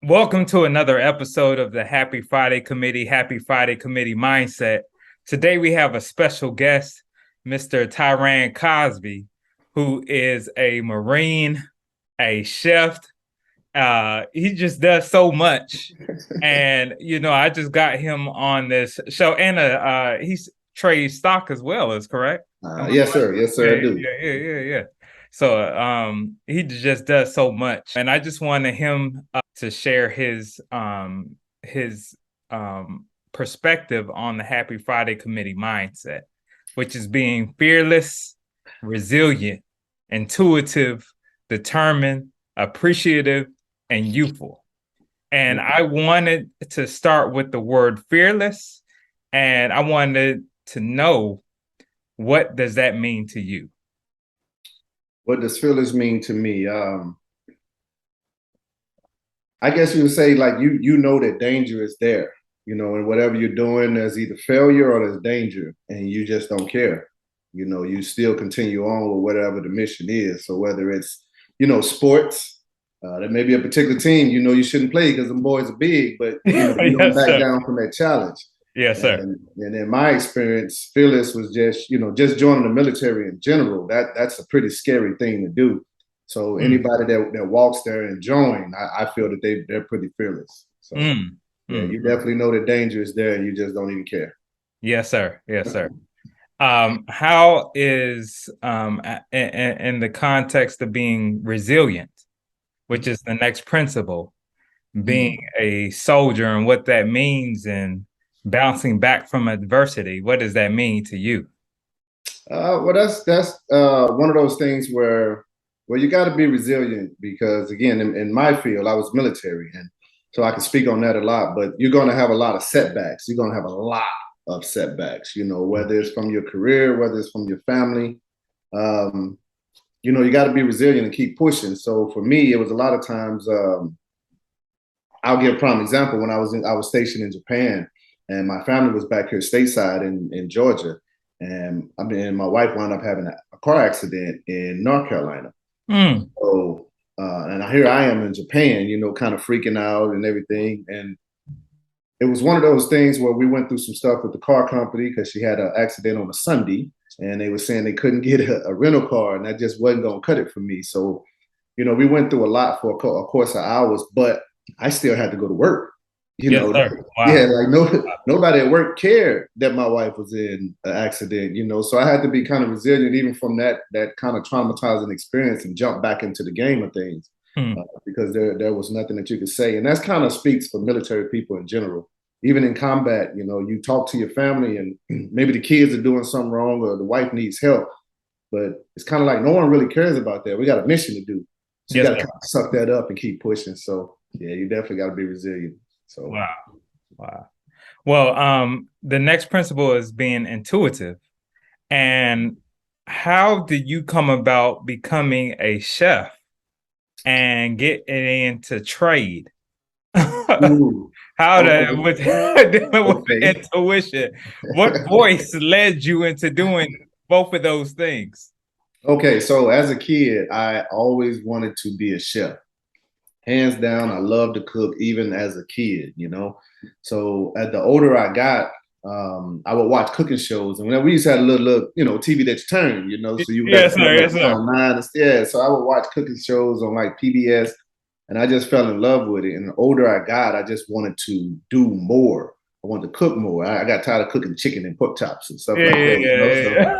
Welcome to another episode of the Happy Friday Committee, Happy Friday Committee Mindset. Today we have a special guest, Mr. Tyran Cosby, who is a Marine, a chef. He just does so much. And, I just got him on this show. And he's trades stock as well, is correct? Yes, sir. Yes, sir. I Yeah, do. yeah, yeah, yeah, yeah. So he just does so much, and I just wanted him to share his perspective on the Happy Friday Committee mindset, which is being fearless, resilient, intuitive, determined, appreciative, and youthful. And I wanted to start with the word fearless, and I wanted to know, what does that mean to you? What does fearless mean to me? I guess you would say like you know that danger is there, and whatever you're doing, there's either failure or there's danger, and you just don't care. You still continue on with whatever the mission is. So whether it's, sports, there may be a particular team, you shouldn't play because them boys are big, but you don't Yes, back sir. down from that challenge. Yes, sir. And in my experience, fearless was just joining the military in general. That's a pretty scary thing to do. So Mm, anybody that walks there and join, I feel that they're pretty fearless. So mm, yeah, you mm. definitely know the danger is there, and you just don't even care. Yes, sir. Yes, sir. How is in the context of being resilient, which is the next principle, being Mm. a soldier and what that means, and bouncing back from adversity, what does that mean to you? Well, that's one of those things where you got to be resilient because again, in my field, I was military, and so I can speak on that a lot. But you're going to have a lot of setbacks. You're going to have a lot of setbacks. Whether it's from your career, whether it's from your family. Um, you got to be resilient and keep pushing. So for me, it was a lot of times. I'll give a prime example. When I was stationed in Japan, and my family was back here stateside in Georgia, and my wife wound up having a car accident in North Carolina. Mm, So and here I am in Japan, kind of freaking out and everything. And it was one of those things where we went through some stuff with the car company because she had an accident on a Sunday, and they were saying they couldn't get a rental car, and that just wasn't going to cut it for me. So, we went through a lot for a course of hours, but I still had to go to work. You yes, know, sir. yeah, Wow. like nobody at work cared that my wife was in an accident. So I had to be kind of resilient even from that kind of traumatizing experience and jump back into the game of things Mm, because there was nothing that you could say, and that's kind of speaks for military people in general. Even in combat, you talk to your family, and maybe the kids are doing something wrong or the wife needs help, but it's kind of like no one really cares about that. We got a mission to do, so you yes, got to sir. kind of suck that up and keep pushing. So yeah, you definitely got to be resilient. So Wow. Wow. Well, the next principle is being intuitive. And how did you come about becoming a chef and getting into trade? ooh, How okay, to with dealing with okay. intuition? What voice led you into doing both of those things? Okay, so as a kid, I always wanted to be a chef. Hands down, I love to cook even as a kid. So at the older I got, I would watch cooking shows, and we used to have a little, TV that you turn. So you got to Yes, turn sir. like Yes, sir. channel 9. Yeah, so I would watch cooking shows on like PBS, and I just fell in love with it. And the older I got, I just wanted to do more. I wanted to cook more. I got tired of cooking chicken and pork chops and stuff Yeah, like yeah, that. So yeah,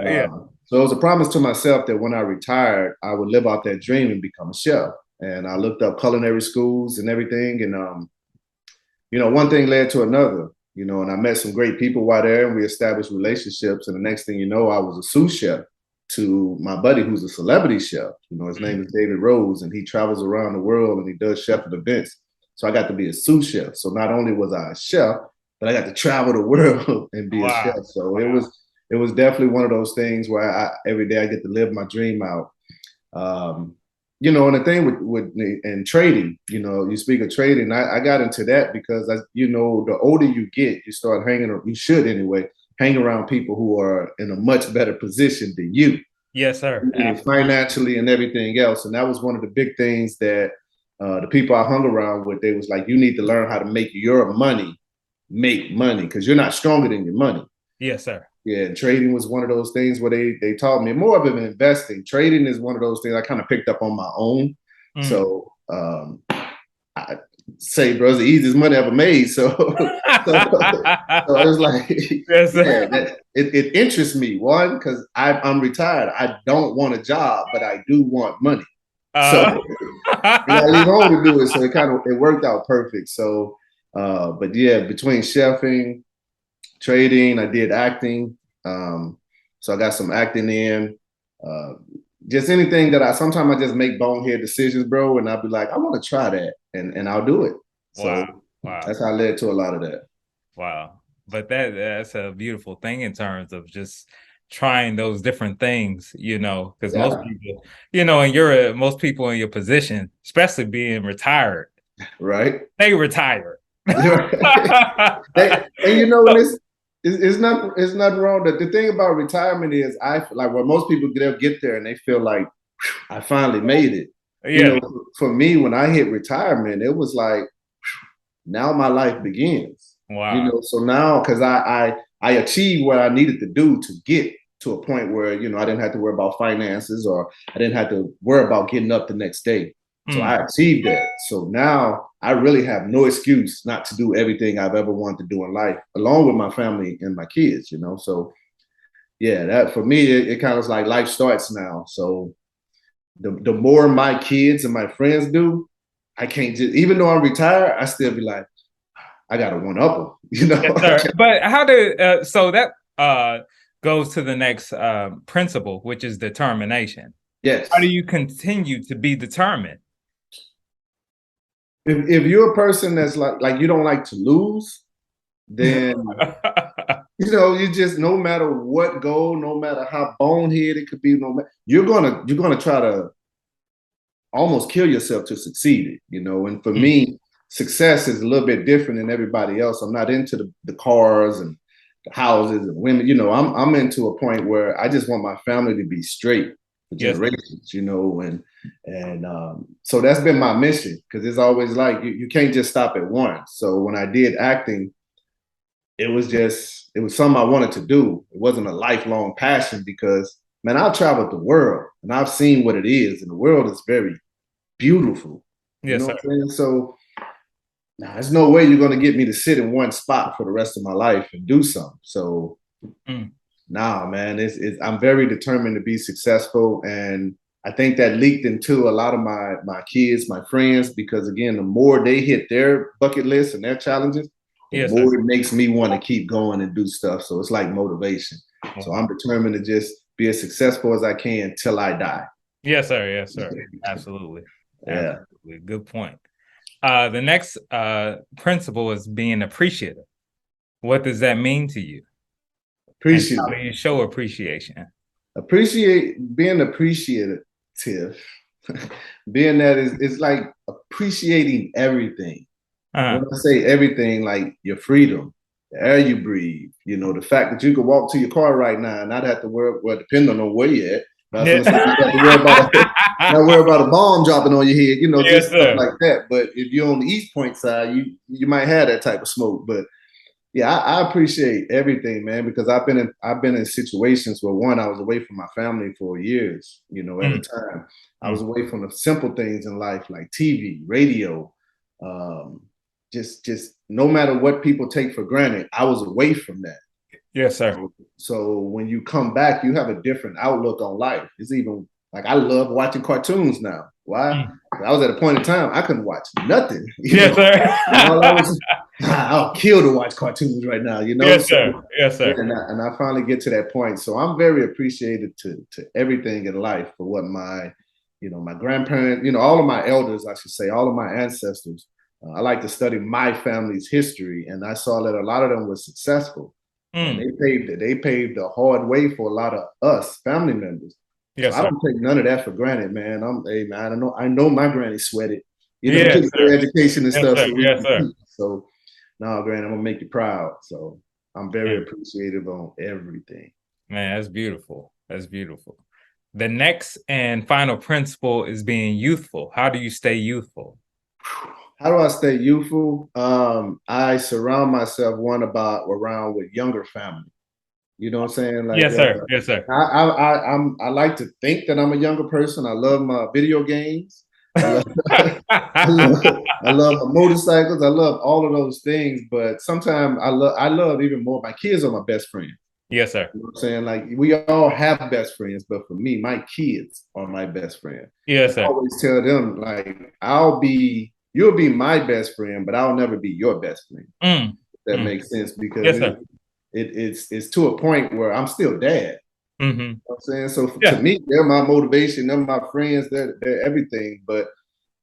yeah. Yeah. so it was a promise to myself that when I retired, I would live out that dream and become a chef. And I looked up culinary schools and everything. And, one thing led to another, and I met some great people while there, and we established relationships. And the next thing you know, I was a sous chef to my buddy who's a celebrity chef. His name is David Rose, and he travels around the world and he does chef at events. So I got to be a sous chef. So not only was I a chef, but I got to travel the world and be a chef. Wow. So it Wow. was it was definitely one of those things where every day I get to live my dream out. Um, and the thing with and trading, you speak of trading. I got into that because the older you get, you start hanging, or you should anyway, hang around people who are in a much better position than you, Yes, sir. Absolutely. financially and everything else. And that was one of the big things that the people I hung around with, they was like, you need to learn how to make your money make money because you're not stronger than your money. Yes, sir. Yeah, and trading was one of those things where they taught me more of it than investing. Trading is one of those things I kind of picked up on my own. Mm. So I say, bro, it's the easiest money I ever made. So so it was like, Yes, yeah, sir. it interests me. One, because I'm retired. I don't want a job, but I do want money. So Uh, I got to leave home to do it. So it worked out perfect. So, but yeah, between chefing, trading, I did acting. So I got some acting in. Uh, just anything that sometimes I just make bonehead decisions, bro, and I'll be like, I want to try that, and I'll do it. wow. So Wow. that's how I led to a lot of that. Wow. But that's a beautiful thing in terms of just trying those different things, because most Yeah, people, most people in your position, especially being retired, right. they retire. And and it's not wrong. That the thing about retirement is I like when most people they'll get there and they feel like I finally made it. You Yeah. know, for me, when I hit retirement, it was like now my life begins. Wow. So now because I achieved what I needed to do to get to a point where I didn't have to worry about finances or I didn't have to worry about getting up the next day. So Mm. I achieved that. So now I really have no excuse not to do everything I've ever wanted to do in life, along with my family and my kids. So yeah, that for me it kind of like life starts now. So the more my kids and my friends do, I can't just even though I'm retired, I still be like, I gotta one up them, Yes, sir. But how did so that goes to the next principle, which is determination. How do Yes. you continue to be determined? If you're a person that's like you don't like to lose, then you just no matter what goal, no matter how bonehead it could be, you're gonna try to almost kill yourself to succeed and for Mm. me, success is a little bit different than everybody else. I'm not into the cars and the houses and women. I'm into a point where I just want my family to be straight for Yes, sir. generations, and so that's been my mission because it's always like you can't just stop at one. So when I did acting, it was something I wanted to do. It wasn't a lifelong passion because man, I've traveled the world and I've seen what it is, and the world is very beautiful. You Yes, know sir. what I'm saying? So there's no way you're gonna get me to sit in one spot for the rest of my life and do something. So Mm. nah, man, I'm very determined to be successful, and I think that leaked into a lot of my kids, my friends, because again, the more they hit their bucket list and their challenges, the Yes, sir. more it makes me want to keep going and do stuff. So it's like motivation. So I'm Wow. determined to just be as successful as I can till I die. Yes, sir. Yes, sir. Absolutely. Yeah. Absolutely. Good point. The next principle is being appreciative. What does that mean to you? And Appreciate how do you show appreciation? being appreciative, being that is it's like appreciating everything. Uh-huh. When I say everything, like your freedom, the air you breathe, the fact that you could walk to your car right now and not have to worry, well, depending on where you're at. But I was Yeah. gonna say you have to worry about not worry about a bomb dropping on your head, Yes, just stuff sir. like that. But if you're on the East Point side, you might have that type of smoke. But yeah, I appreciate everything, man, because I've been in situations where one, I was away from my family for years, at a Mm, time. I was mm. away from the simple things in life like TV, radio, um, just no matter what people take for granted, I was away from that. Yes, sir. So when you come back, you have a different outlook on life. It's even like I love watching cartoons now. Why? Mm. I was at a point in time I couldn't watch nothing, Yes, and all I sir. was I'll kill to watch cartoons right now, Yes, So sir. Yes, yeah, sir. and I finally get to that point. So I'm very appreciated to everything in life for what my grandparents, all of my elders, I should say, all of my ancestors. I like to study my family's history, and I saw that a lot of them were successful, and Mm. they paved a hard way for a lot of us family members. So Yes, I sir. don't take none of that for granted, man. Hey man, I know my granny sweated, Yes, getting sir. her education and Yes, stuff sir. so we Yes, can sir. eat. So no, Granny, I'm gonna make you proud. So I'm very Man, appreciative on everything. man, that's beautiful. That's beautiful. The next and final principle is being youthful. How do you stay youthful? How do I stay youthful? I surround myself around with younger family. You know what I'm saying? Like, Yes, sir. Yes, sir. I like to think that I'm a younger person. I love my video games. I love, I love my motorcycles. I love all of those things. But sometimes I love even more. My kids are my best friends. Yes, sir. You know what I'm saying? Like we all have best friends, but for me, my kids are my best friend. Yes, And I sir. always tell them like you'll be my best friend, but I'll never be your best friend. Mm, That mm. makes sense because Yes, sir. it's to a point where I'm still dad. Mm-hmm. You know what I'm saying? So to Yeah. me, they're my motivation, they're my friends, they're everything. But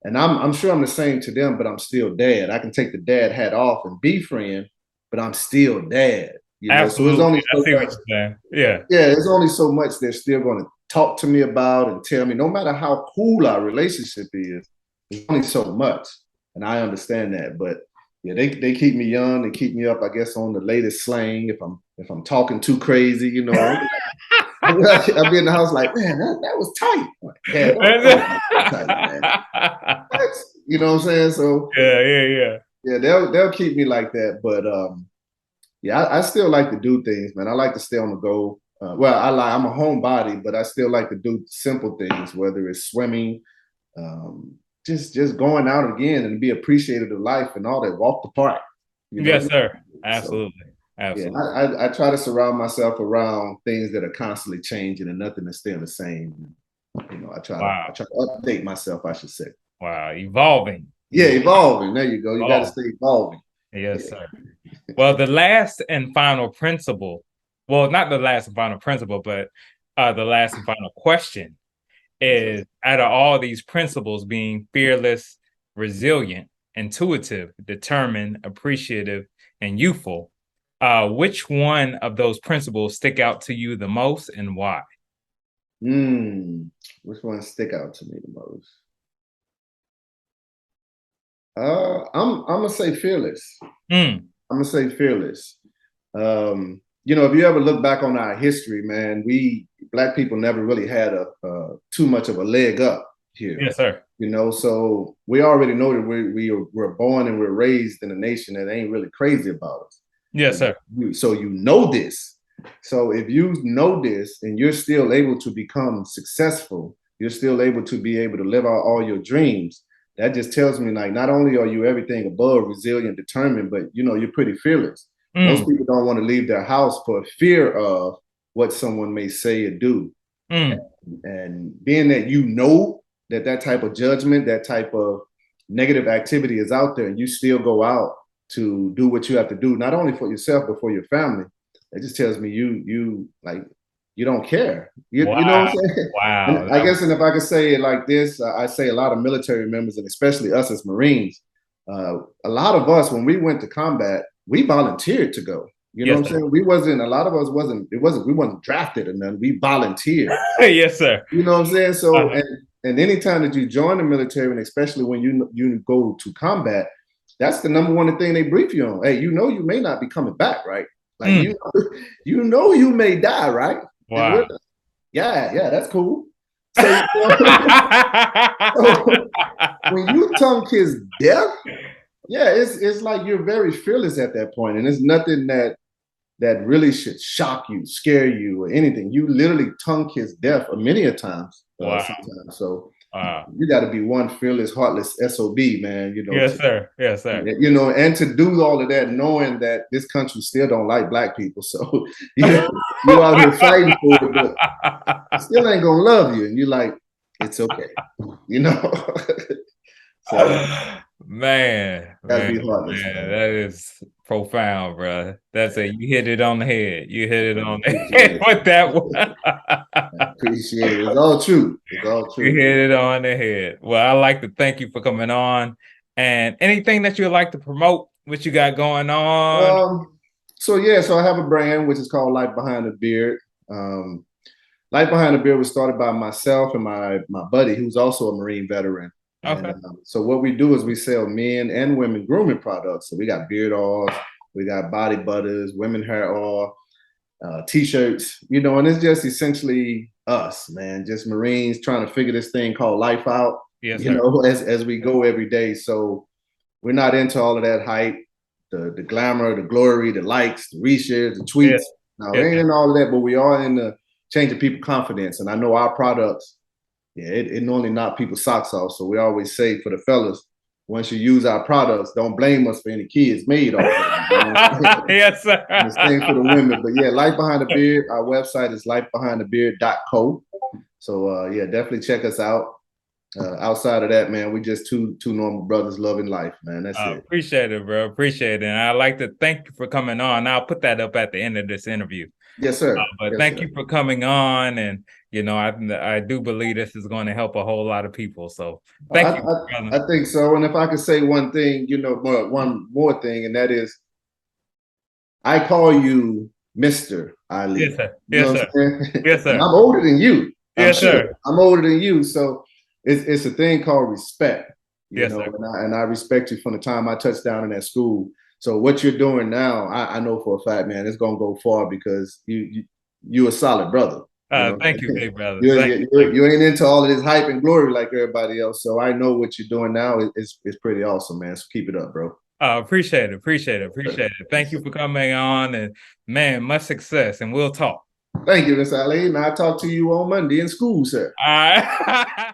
and I'm sure I'm the same to them, but I'm still dad. I can take the dad hat off and be friend, but I'm still dad. You know, so it's Absolutely. only I so see what much. you're saying. Yeah. Yeah, it's only so much they're still going to talk to me about and tell me, no matter how cool our relationship is, it's only so much. And I understand that. But yeah, they keep me young, they keep me up, I guess, on the latest slang. If I'm talking too crazy, you know, I'll be in the house like, man, that was tight. Like, yeah, don't tight, man. You know what I'm saying? So Yeah, yeah, yeah. yeah, they'll keep me like that. But yeah, I still like to do things, man. I like to stay on the go. I'm a homebody, but I still like to do simple things, whether it's swimming, um, just going out again and be appreciative of life and all that. Walk the park, you know. Yes, sir. So Absolutely. yeah, Absolutely. I try to surround myself around things that are constantly changing and nothing is staying the same. You know, Wow. I try to update myself, I should say. Wow. Evolving. Yeah, evolving. There you go. You got to Evolving. stay evolving. Yes, Yeah. sir. Well, the last and final principle, well, not the last and final principle, but the last and final question is out of all these principles being fearless, resilient, intuitive, determined, appreciative, and youthful, which one of those principles stick out to you the most and why? Which one stick out to me the most? I'm gonna say fearless. Mm. I'm gonna say fearless. You know, if you ever look back on our history, man, we Black people never really had a too much of a leg up here. Yes, sir. You know, so we already know that we're born and we're raised in a nation that ain't really crazy about us. Yes, sir. So you know this. So if you know this and you're still able to become successful, you're still able to be able to live out all your dreams. That just tells me like not only are you everything above resilient, determined, but you know you're pretty fearless. Most Mm. people don't want to leave their house for fear of what someone may say or do. Mm. And being that you know that type of judgment, that type of negative activity is out there, and you still go out to do what you have to do, not only for yourself but for your family. It just tells me you like you don't care. You know Wow. what I'm saying? Wow. And I guess, and if I could say it like this, I say a lot of military members, and especially us as Marines, a lot of us when we went to combat, we volunteered to go. You know Yes, what I'm sir. saying? We wasn't. A lot of us wasn't. We wasn't drafted or nothing. We volunteered. Yes, sir. You know what I'm saying? So, Uh-huh. and anytime that you join the military, and especially when you go to combat, that's the number one thing they brief you on. Hey, you know you may not be coming back, right? Like Mm. you know you may die, right? And we're Wow. like, yeah, that's cool. So, so when you tongue kiss death, yeah, it's like you're very fearless at that point, and it's nothing that really should shock you, scare you, or anything. You literally tongue kiss death many a times, Wow. sometimes. So Wow. you got to be one fearless, heartless SOB, man. You know, Yes, sir. Yes, sir. you know, and to do all of that, knowing that this country still don't like Black people. So you out here fighting for it, but still ain't gonna love you, and you're like, it's okay, you know. So Man, gotta man, be heartless, man, man. that is profound, bro. That's a you hit it on the head. You hit it on the Appreciate head it. with that one. Appreciate it. It's all true. It's all You true. hit it on the head. Well, I like to thank you for coming on. And anything that you'd like to promote, what you got going on? So yeah, so I have a brand which is called Life Behind the Beard. Um, Life Behind the Beard was started by myself and my buddy, who's also a Marine veteran. And Okay. so what we do is we sell men and women grooming products. So we got beard oils, we got body butters, women hair oil, t-shirts, you know, and it's just essentially us, man, just Marines trying to figure this thing called life out. Yes, you sir. know, as we go every day. So we're not into all of that hype, the glamour, the glory, the likes, the reshares, the tweets. Yes. No, we Yes, ain't sir. in all of that, but we are in the changing people confidence. And I know our products, yeah, it normally knock people's socks off. So we always say for the fellas, once you use our products, don't blame us for any kids made off of them. You know what I'm saying? Yes, sir. And the same for the women. But yeah, Life Behind the Beard, our website is lifebehindthebeard.co. So yeah, definitely check us out. Outside of that, man, we just two normal brothers loving life, man. That's it. Appreciate it, bro. Appreciate it. And I'd like to thank you for coming on. I'll put that up at the end of this interview. Yes, sir. But Yes, thank sir. you for coming on. And, you know, I do believe this is going to help a whole lot of people. So thank you, brother. I think so. And if I could say one thing, you know, one more thing, and that is, I call you Mr. Ali. Yes, sir. You know Yes, what sir. I'm saying? Yes, And sir. I'm older than you. I'm Yes, sure. sir. I'm older than you. So it's a thing called respect, you Yes, know, sir. and I respect you from the time I touched down in that school. So what you're doing now, I know for a fact, man, it's gonna go far because you a solid brother. You know, Thank you, big brother. you ain't into all of this hype and glory like everybody else. So I know what you're doing now is pretty awesome, man. So keep it up, bro. Appreciate it. Thank you for coming on, and man, much success, and we'll talk. Thank you, Miss Ali. And I'll talk to you on Monday in school, sir. All right.